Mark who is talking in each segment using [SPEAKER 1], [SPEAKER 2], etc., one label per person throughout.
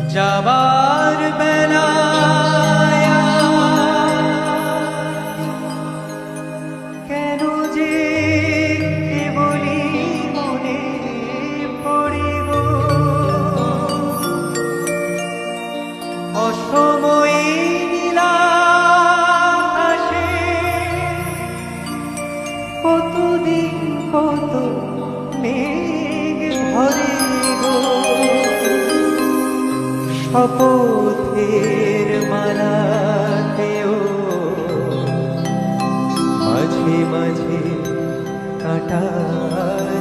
[SPEAKER 1] যাবার বেলায় কেন যে কেবলই মনে পড়ে গো অসময়ে নীলাকাশে কতদিন কত মেঘ ধরে গো শপথের মালাতেও মাঝে মাঝে কাঁটা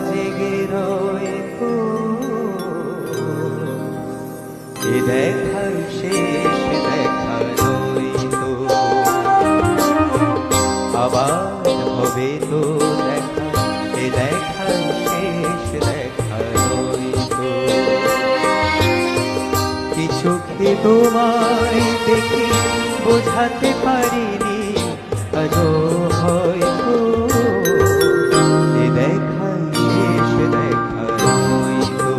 [SPEAKER 1] জেগে রয় গো এ দেখার শেষ দেখা নয় তো আবার হবে তো দেখা এ দেখার শেষ দেখা নয় তো চোখে তোমায় দেখে বোঝাতে পারিনি আজও হয়তো এ দেখা শেষ দেখা নয়তো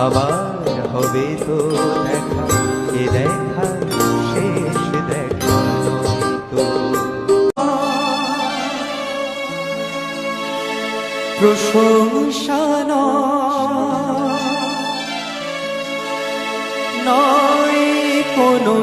[SPEAKER 1] আবার হবে তো দেখা এ দেখা শেষ দেখা নয়তো প্রশংসা নয় কোনো